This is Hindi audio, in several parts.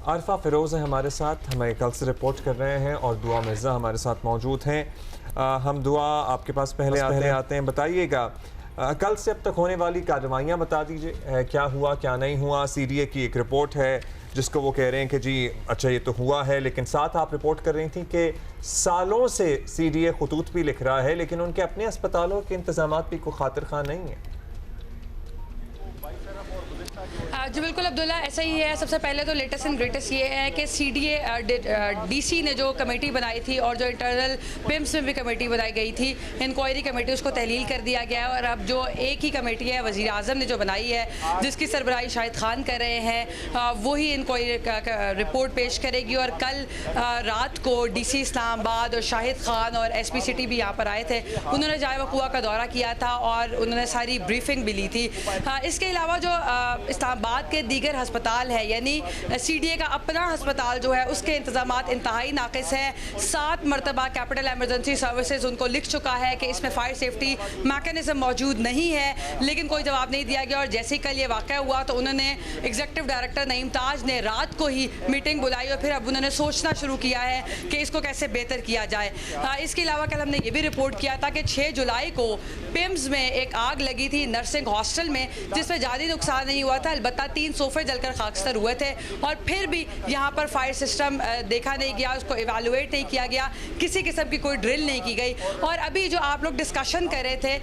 आरफा फ़िरोज़ है हमारे साथ, हमें कल से रिपोर्ट कर रहे हैं और दुआ मिर्ज़ा हमारे साथ मौजूद हैं। हम दुआ आपके पास पहले आते हैं, बताइएगा कल से अब तक होने वाली कार्रवाइयाँ बता दीजिए, क्या हुआ क्या नहीं हुआ। CDA की एक रिपोर्ट है जिसको वो कह रहे हैं कि जी अच्छा ये तो हुआ है, लेकिन साथ आप रिपोर्ट कर रही थी कि सालों से CDA खतूत भी लिख रहा है लेकिन उनके अपने अस्पतालों के इंतजाम भी कोई खातिर खा नहीं है। जी बिल्कुल अब्दुल्ला, ऐसा ही है। सबसे पहले तो लेटेस्ट एंड ग्रेटेस्ट ये है कि CDA DC ने जो कमेटी बनाई थी और जो इंटरनल पिम्स में भी कमेटी बनाई गई थी, इंक्वायरी कमेटी, उसको तहलील कर दिया गया है और अब जो एक ही कमेटी है वज़ीर आज़म ने जो बनाई है, जिसकी सरबराही शाहिद खान कर रहे हैं, वही इंक्वायरी रिपोर्ट पेश करेगी। और कल रात को DC इस्लामाबाद और शाहिद खान और SP सिटी भी यहाँ पर आए थे। उन्होंने जाए वक़ुआ का दौरा किया था और उन्होंने सारी ब्रीफिंग भी ली थी। इसके अलावा जो इस्लामाबाद के दीगर हस्पताल है, यानी CDA का अपना हस्पताल जो है, उसके इंतजामात इंतहाई नाक़िस हैं। 7 मरतबा कैपिटल एमरजेंसी सर्विसेज उनको लिख चुका है कि इसमें फायर सेफ्टी मैकेनिज्म मौजूद नहीं है, लेकिन कोई जवाब नहीं दिया गया। और जैसे ही कल ये वाक़या हुआ तो उन्होंने एग्जीक्यूटिव डायरेक्टर नईम ताज ने रात को ही मीटिंग बुलाई और फिर अब उन्होंने सोचना शुरू किया है कि इसको कैसे बेहतर किया जाए। इसके अलावा कल हमने ये भी रिपोर्ट किया था कि 6 जुलाई को पिम्स में एक आग लगी थी नर्सिंग हॉस्टल में, जिसमें जानी नुकसान नहीं हुआ था, अलबत्ता 3 सोफे जलकर खाकस्तर हुए थे। और फिर भी यहाँ पर फायर सिस्टम देखा नहीं गया, उसको इवेलुएट नहीं किया गया, किसी किस्म की कोई ड्रिल नहीं की गई। और अभी जो आप लोग डिस्कशन कर रहे थे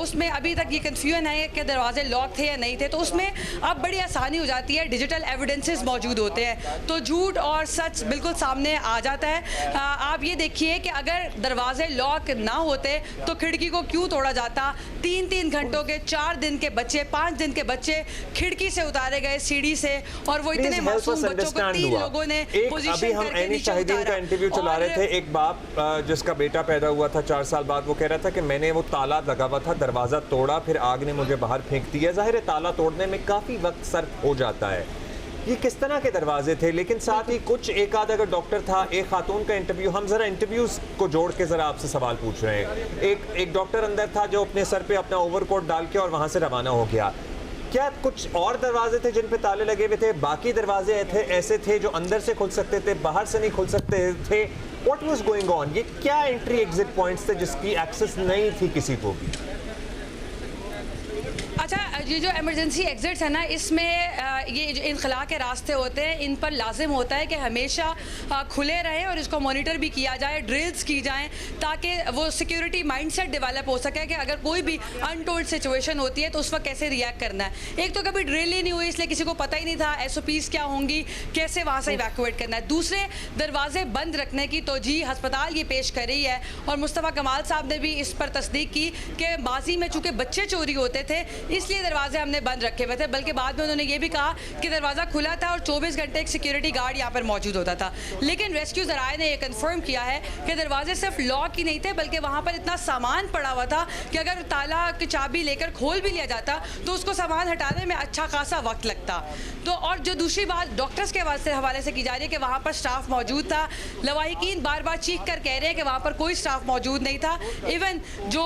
उसमें अभी तक ये कन्फ्यूजन है कि दरवाजे लॉक थे या नहीं थे, तो उसमें अब बड़ी आसानी हो जाती है, डिजिटल एविडेंसेस मौजूद होते हैं तो झूठ और सच बिल्कुल सामने आ जाता है। आप ये देखिए कि अगर दरवाजे लॉक ना होते तो खिड़की को क्यों तोड़ा जाता। 3-3 घंटों के 4 दिन के बच्चे, 5 दिन के बच्चे खिड़की से उतारे गए, सीढ़ी से, और वो इतने मासूम बच्चों को 3 लोगों ने अभी हम ऐनी शाहिदीन का इंटरव्यू चला रहे थे। एक बाप जिसका बेटा पैदा हुआ था 4 साल बाद, वो कह रहा था कि मैंने वो ताला लगा हुआ था, दरवाजा तोड़ा, फिर आग ने मुझे बाहर फेंक दिया। जाहिर है ताला तोड़ने में काफी वक्त सर्फ हो जाता है। ये किस तरह के दरवाजे थे? लेकिन साथ ही कुछ एक आध अगर डॉक्टर था, एक खातून का इंटरव्यू, हम जरा इंटरव्यूज को जोड़ के जरा आपसे सवाल पूछ रहे हैं। एक डॉक्टर अंदर था जो अपने सर पे अपना ओवरकोट डाल के और वहां से रवाना हो गया। क्या कुछ और दरवाजे थे जिन पे ताले लगे हुए थे? बाकी दरवाजे ऐसे थे जो अंदर से खुल सकते थे, बाहर से नहीं खुल सकते थे? What was going on? ये क्या एंट्री एग्जिट पॉइंट्स थे जिसकी एक्सेस नहीं थी किसी को भी? अच्छा, ये जो इमरजेंसी एग्जिट्स है ना, इसमें ये जो इनखला के रास्ते होते हैं, इन पर लाजिम होता है कि हमेशा खुले रहें और इसको मॉनिटर भी किया जाए, ड्रिल्स की जाएं, ताकि वो सिक्योरिटी माइंडसेट डेवलप हो सके कि अगर कोई भी अनटोल्ड सिचुएशन होती है तो उस वक्त कैसे रिएक्ट करना है। एक तो कभी ड्रिल ही नहीं हुई, इसलिए किसी को पता ही नहीं था SOPs क्या होंगी, कैसे वहाँ से इवैक्यूएट करना है। दूसरे, दरवाजे बंद रखने की तो जी हस्पताल ये पेश कर रही है और मुस्तफ़ा कमाल साहब ने भी इस पर तस्दीक की कि माजी में चूँकि बच्चे चोरी होते थे इसलिए दरवाजे हमने बंद रखे हुए थे, बल्कि बाद में उन्होंने ये भी कहा कि दरवाज़ा खुला था और 24 घंटे एक सिक्योरिटी गार्ड यहाँ पर मौजूद होता था। लेकिन रेस्क्यू ज़राए ने ये कंफर्म किया है कि दरवाजे सिर्फ लॉक ही नहीं थे, बल्कि वहाँ पर इतना सामान पड़ा हुआ था कि अगर ताला की चाबी लेकर खोल भी लिया जाता तो उसको सामान हटाने में अच्छा खासा वक्त लगता। तो और जो दूसरी बात डॉक्टर्स के हवाले से की जा रही है कि वहाँ पर स्टाफ मौजूद था, लवाहिकीन बार बार चीख कर कह रहे हैं कि वहाँ पर कोई स्टाफ मौजूद नहीं था। इवन जो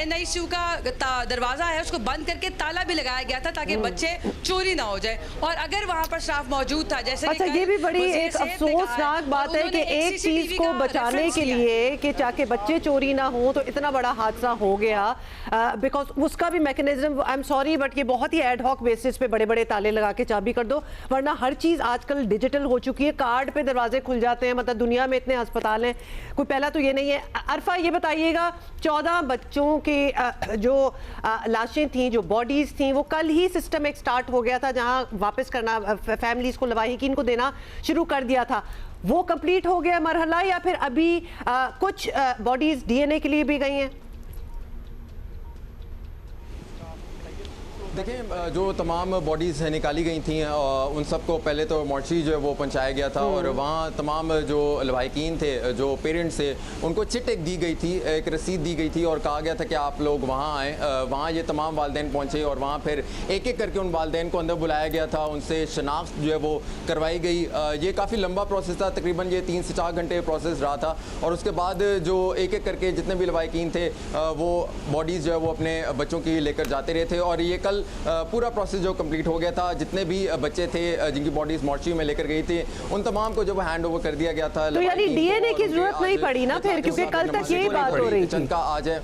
NICU का दरवाज़ा है उसको बंद करके ताला भी लगाया गया था ताकि बच्चे चोरी ना हो जाए। और अगर वहाँ पर स्टाफ मौजूद था, जैसे अच्छा, ये भी बड़ी एक अफसोसनाक बात है कि एक चीज को बचाने के लिए कि ताकि बच्चे चोरी ना हो तो इतना बड़ा हादसा हो गया, बिकॉज उसका भी mechanism, I am sorry but ये बहुत ही एडहॉक बेसिस पे बड़े बड़े ताले लगा के चाबी कर दो, वरना हर चीज आजकल डिजिटल हो चुकी है, कार्ड पे दरवाजे खुल जाते हैं। मतलब दुनिया में इतने अस्पताल हैं, कोई पहला तो ये नहीं है। अरफा, ये बताइएगा 14 बच्चों की जो लाशें थी, जो बॉडीज थी, वो कल ही सिस्टम एक स्टार्ट हो गया था जहां वापस करना, फैमिलीज को, लवाहिकीन को देना शुरू कर दिया था। वो कंप्लीट हो गया मरहला या फिर अभी कुछ बॉडीज DNA के लिए भी गई हैं? देखिए, जो तमाम बॉडीज़ निकाली गई थी उन सबको पहले तो मॉर्चरी जो है वो पहुंचाया गया था और वहाँ तमाम जो लवाहिकीन थे, जो पेरेंट्स थे, उनको चिट एक दी गई थी, एक रसीद दी गई थी और कहा गया था कि आप लोग वहाँ आएँ। वहाँ ये तमाम वालिदैन पहुँचे और वहाँ फिर एक एक करके उन वालिदैन को अंदर बुलाया गया था, उनसे शनाख्त जो है वो करवाई गई। ये काफ़ी लंबा प्रोसेस था, तकरीबन ये 3 से 4 घंटे प्रोसेस रहा था और उसके बाद जो एक एक करके जितने भी लवाहिकीन थे वो बॉडीज़ जो है वो अपने बच्चों की लेकर जाते रहे थे। और ये कल मुकम्मल पूरा प्रोसेस जो कंप्लीट हो गया था। जितने भी बच्चे थे जिनकी बॉडीज मॉर्चरी में लेकर गई थी, उन तमाम को जब हैंड ओवर कर दिया गया था। तो यानी डीएनए की जरूरत नहीं पड़ी ना फिर, क्योंकि कल तक यही बात हो रही थी। आज है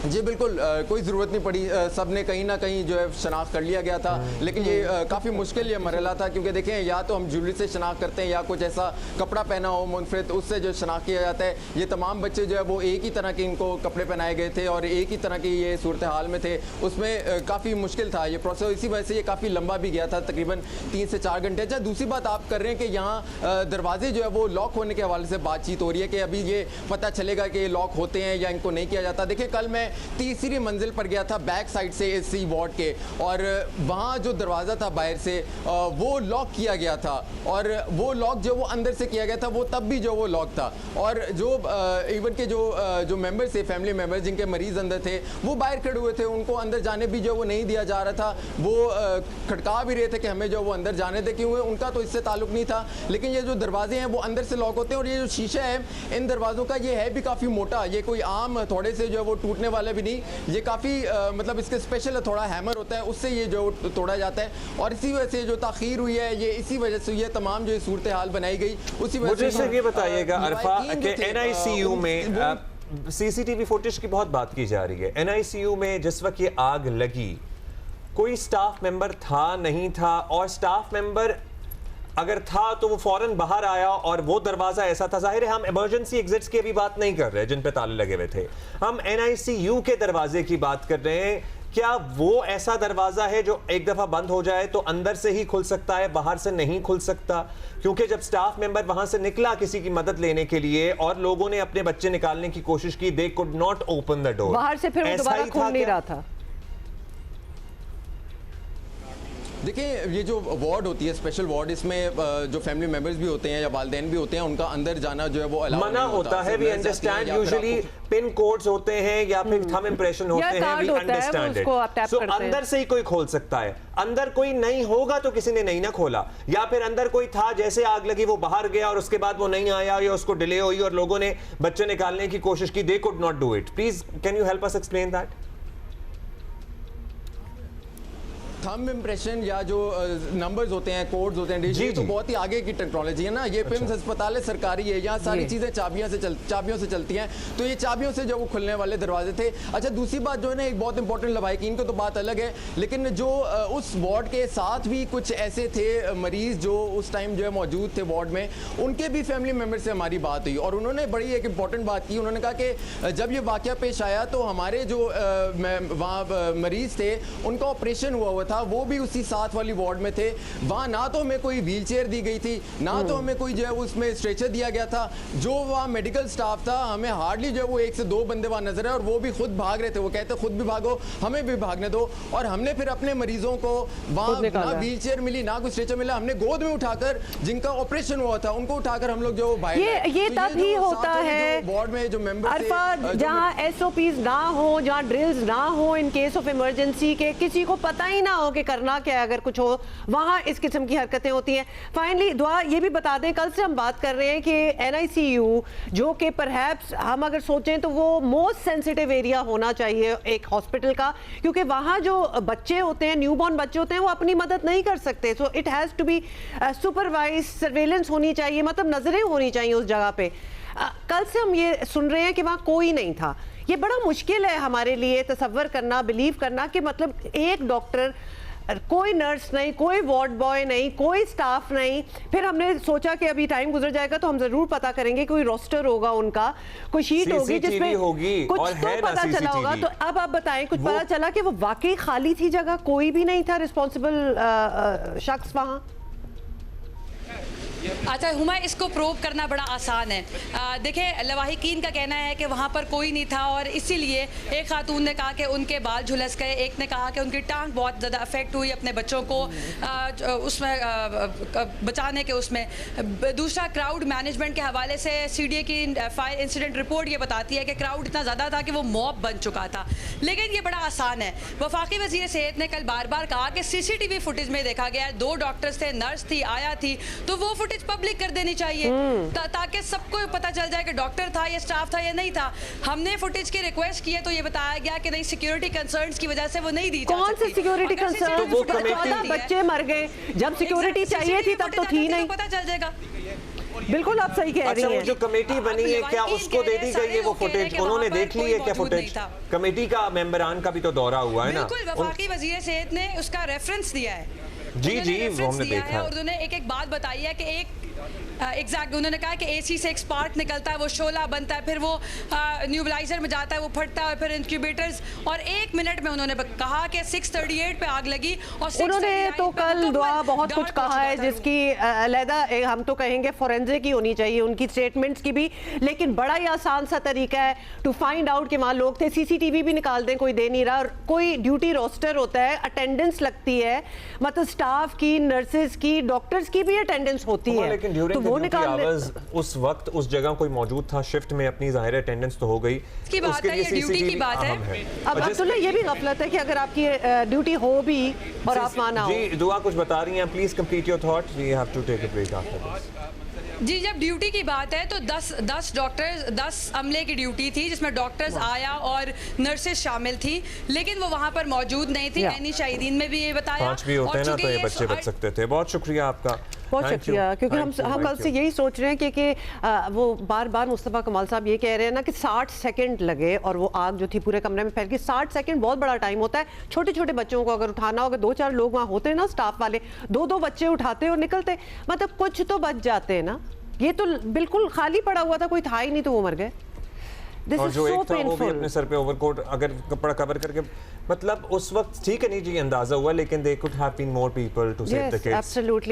जी, बिल्कुल कोई ज़रूरत नहीं पड़ी। सब ने कहीं ना कहीं जो है शनाख्त कर लिया गया था, लेकिन ये काफ़ी मुश्किल ये मरहला था, क्योंकि देखें या तो हम ज्वेलरी से शनाख्त करते हैं या कुछ ऐसा कपड़ा पहना हो मुनफरिद, उससे जो शनाख्त किया जाता है। ये तमाम बच्चे जो है वो एक ही तरह के इनको कपड़े पहनाए गए थे और एक ही तरह की ये सूरत हाल में थे। उसमें काफ़ी मुश्किल था ये प्रोसेस, इसी वजह से ये काफ़ी लंबा भी गया था, तकरीबन 3 से 4 घंटे। अच्छा, दूसरी बात आप कर रहे हैं कि यहाँ दरवाजे जो है वो लॉक होने के हवाले से बातचीत हो रही है कि अभी ये पता चलेगा कि ये लॉक होते हैं या इनको नहीं किया जाता। देखिए, कल मैं तीसरी मंजिल पर गया था बैक साइड से एसी वार्ड के, और वहाँ जो दरवाज़ा था बाहर से वो लॉक किया गया था, और वो लॉक जो वो अंदर से किया गया था वो तब भी जो वो लॉक था। और जो इवन के जो मेंबर्स थे, फैमिली मेंबर्स जिनके मरीज़ अंदर थे, वो बाहर खड़े हुए थे, उनको अंदर जाने भी जो वो नहीं दिया जा रहा था। वो खटका भी रहे थे कि हमें जो वो अंदर जाने दे, क्योंकि उनका तो इससे ताल्लुक नहीं था। लेकिन ये जो दरवाजे हैं वो अंदर से लॉक होते हैं, और ये जो शीशा है इन दरवाज़ों का, ये है भी काफ़ी मोटा, ये कोई आम थोड़े से जो है वो टूटने वाला भी नहीं, ये काफ़ी मतलब इसके स्पेशल थोड़ा हैमर होता है, उससे ये जो तोड़ा जाता है। और इसी वजह से जो ताखीर हुई है ये इसी वजह से ये तमाम जो सूरत हाल बनाई गई, उसी वजह से। मुझे ये बताइएगा अरफा कि एनआईसीयू में सीसीटीवी फुटेज की बहुत बात की जा रही है। एनआईसीयू में जिस वक्त ये आग लगी, कोई स्टाफ मेंबर था नहीं था, और स्टाफ मेंबर अगर था तो वो फौरन बाहर आया, और वो दरवाजा ऐसा था, जाहिर है हम इमरजेंसी एग्जिट्स की अभी बात नहीं कर रहे जिन पे ताले लगे हुए थे, हम एनआईसीयू के दरवाजे की बात कर रहे हैं। क्या वो ऐसा दरवाजा है जो एक दफा बंद हो जाए तो अंदर से ही खुल सकता है, बाहर से नहीं खुल सकता? क्योंकि जब स्टाफ मेंबर वहां से निकला किसी की मदद लेने के लिए और लोगों ने अपने बच्चे निकालने की कोशिश की, they could not open the door, बाहर से फिर वो दोबारा खुल नहीं रहा था। देखिए, ये जो वार्ड होती है स्पेशल वार्ड, इसमें जो फैमिली मेंबर्स भी होते हैं या वालिदैन भी होते हैं, उनका अंदर जाना जो है वो मना होता है। We understand, usually pin codes होते हैं या फिर थंब इंप्रेशन होते हैं, वी अंडरस्टैंड इट। सो अंदर से ही कोई खोल सकता है, अंदर कोई नहीं होगा तो किसी ने नहीं ना खोला, या फिर अंदर कोई था, जैसे आग लगी वो बाहर गया और उसके बाद वो नहीं आया या उसको डिले हुई और लोगों ने बच्चे निकालने की कोशिश की, they could not do it. Please can you help us explain that? Thumb impression या जो नंबर्स होते हैं, कोड्स होते हैं, ये तो बहुत ही आगे की टेक्नोलॉजी है ना। ये पिम्स अस्पताल है, सरकारी है, यहाँ सारी चीज़ें चाबियों से चलती हैं, तो ये चाबियों से जो वो खुलने वाले दरवाजे थे। अच्छा, दूसरी बात जो है ना, एक बहुत इंपॉर्टेंट लवाहिकीन को तो बात अलग है, लेकिन जो उस वार्ड के साथ भी कुछ ऐसे थे मरीज जो उस टाइम जो है मौजूद थे वार्ड में, उनके भी फैमिली मेम्बर से हमारी बात हुई और उन्होंने बड़ी एक इंपॉर्टेंट बात की। उन्होंने कहा कि जब ये वाक़या पेश आया तो हमारे जो वहाँ मरीज थे उनका ऑपरेशन हुआ था, वो भी उसी साथ वाली वार्ड में थे। वहाँ ना तो हमें कोई व्हील चेयर दी गई थी, ना तो हमें कोई जो है उसमें स्ट्रेचर दिया गया था। जो वहाँ मेडिकल स्टाफ था, हमें हार्डली जो है वो 1 से 2 बंदे वहाँ नजर है, और वो भी खुद भाग रहे थे। वो कहते खुद भी भागो, हमें भी भागने दो। और हमने फिर अपने मरीजों को वहाँ ना व्हील चेयर मिली, ना कुछ स्ट्रेचर मिला, हमने गोद में उठाकर, जिनका ऑपरेशन हुआ था उनको उठाकर हम लोग जो बाहर। ये तब ही होता है वार्ड में जो मेंबर जहाँ SOPs ना हो, जहाँ ड्रिल्स ना हो, इन केस ऑफ इमरजेंसी के किसी को पता ही ना हो कि करना क्या है, अगर कुछ हो, वहाँ इस किस्म की हरकतें होती हैं। फाइनली दुआ ये भी बता दें, कल से हम बात कर रहे हैं कि NICU जो कि परहैप्स हम अगर सोचें तो वो मोस्ट सेंसिटिव एरिया होना चाहिए एक हॉस्पिटल का, क्योंकि वहाँ जो बच्चे होते हैं, न्यूबॉर्न बच्चे होते हैं, वो अपनी मदद नहीं कर सकते। So it has to be supervise, surveillance होनी चाहिए, मतलब नजरें होनी चाहिए उस जगह पे। कल से हम ये सुन रहे हैं कि वहाँ कोई नहीं था। ये बड़ा मुश्किल है हमारे लिए तसव्वुर करना, बिलीव करना कि मतलब एक डॉक्टर, कोई नर्स नहीं, कोई वार्ड बॉय नहीं, कोई स्टाफ नहीं। फिर हमने सोचा कि अभी टाइम गुजर जाएगा तो हम जरूर पता करेंगे, कोई रोस्टर होगा उनका, कोई शीट होगी जिसमें कुछ तो पता चला होगा। तो अब आप बताएं, कुछ पता चला कि वो वाकई खाली थी जगह, कोई भी नहीं था रिस्पॉन्सिबल शख्स वहाँ? अच्छा हुमा, इसको प्रूव करना बड़ा आसान है। देखिए, लवाहिकीन का कहना है कि वहाँ पर कोई नहीं था और इसीलिए एक खातून ने कहा कि उनके बाल झुलस गए, एक ने कहा कि उनकी टांग बहुत ज़्यादा अफेक्ट हुई अपने बच्चों को उसमें बचाने के उसमें। दूसरा, क्राउड मैनेजमेंट के हवाले से CDA की फायर इंसिडेंट रिपोर्ट ये बताती है कि क्राउड इतना ज़्यादा था कि वो मॉब बन चुका था। लेकिन ये बड़ा आसान है। वफाकी वज़ीर सेहत ने कल बार बार कहा कि CCTV फुटेज में देखा गया 2 डॉक्टर्स थे, नर्स थी, आया थी, तो वो फुटेज फुटेज पब्लिक कर देनी चाहिए ताकि सबको पता चल जाए कि डॉक्टर था या स्टाफ था या नहीं था। हमने फुटेज की रिक्वेस्ट की है तो ये बताया गया कि नहीं, सिक्योरिटी कंसर्न्स की वजह से वो नहीं दी जा कौन से सकती। सिक्योरिटी अगर कंसर्न? तो वो कमेटी- 14 बच्चे मर गए, जब सिक्योरिटी चाहिए थी तब तो थी नहीं। पता चल जाएगा। बिल्कुल आप सही कह अच्छा, रही वो जो हैं। कमेटी बनी है क्या आप उसको दे दी गई है वो फुटेज? उन्होंने देख ली है क्या फुटेज? कमेटी का मेंबरान का भी तो दौरा हुआ है ना। बिल्कुल, वफाकी वजीर सेहत ने उसका रेफरेंस दिया है। जी, उन्होंने वो reference हमने दिया देखा है है। और उन्होंने एक बात बताई है कि एक एग्जैक्ट उन्होंने कहा कि एसी से एक स्पार्क निकलता है, वो शोला बनता है, फिर वो न्यूबलाइजर में जाता है, वो फटता है, फिर इंक्यूबेटर्स, और 1 मिनट में उन्होंने कहा कि 638 पे आग लगी। और 638 उन्होंने तो पे कल मुकम्मल दुआ बहुत कुछ डार्क कहा हो है चुका था। जिसकी अलहदा हम तो कहेंगे फोरेंसिक ही होनी चाहिए उनकी स्टेटमेंट्स की भी, लेकिन बड़ा ही आसान सा तरीका है टू फाइंड आउट कि वहाँ लोग थे। सीसीटीवी भी निकाल दें, कोई दे नहीं रहा, और कोई ड्यूटी रोस्टर होता है, अटेंडेंस लगती है, मतलब स्टाफ की, नर्सेज की, डॉक्टर्स की भी अटेंडेंस होती है, लेकिन तो ड्यूरिंग वो द निकाल आवर्स उस वक्त उस जगह कोई मौजूद था शिफ्ट में, अपनी जाहिर अटेंडेंस तो हो गई। की बात उसके है, लिए ये ड्यूटी की CCTV बात है। अहम है। अब और जिस- अब्दुल्ला ये भी गफलत है कि अगर आपकी ड्यूटी हो भी और आप वहाँ ना हो। जी, दुआ कुछ बता रही हैं, please complete your thoughts, we have to take a break after this. जी, जब ड्यूटी की बात है तो 10 डॉक्टर्स, 10 अमले की ड्यूटी थी जिसमें डॉक्टर्स, आया और नर्सेज शामिल थी, लेकिन वो वहाँ पर मौजूद नहीं थी। Yeah. एनी शाहिदीन में भी ये बताया। 5 भी होते और हैं ना चूंकि तो ये बच्चे बच सकते थे। बहुत शुक्रिया आपका, बहुत Thank you. शुक्रिया, क्योंकि Thank you, हम कल thank से you. यही सोच रहे हैं कि वो बार बार मुस्तफ़ा कमाल साहब ये कह रहे हैं ना कि 60 सेकंड लगे और वो आग जो थी पूरे कमरे में फैल गई। 60 सेकंड बहुत बड़ा टाइम होता है। छोटे छोटे बच्चों को अगर उठाना होगा, 2-4 लोग वहाँ होते हैं ना स्टाफ वाले, 2-2 बच्चे उठाते और निकलते, मतलब कुछ तो बच जाते हैं ना। ये तो बिल्कुल खाली पड़ा हुआ था, कोई था ही नहीं तो वो मर गए। This और is जो so एक था वो भी painful. अपने सर पे ओवरकोट अगर कपड़ा कवर करके, मतलब उस वक्त ठीक है नहीं जी, अंदाजा हुआ, लेकिन they could have been more people to save the Yes, kids. absolutely.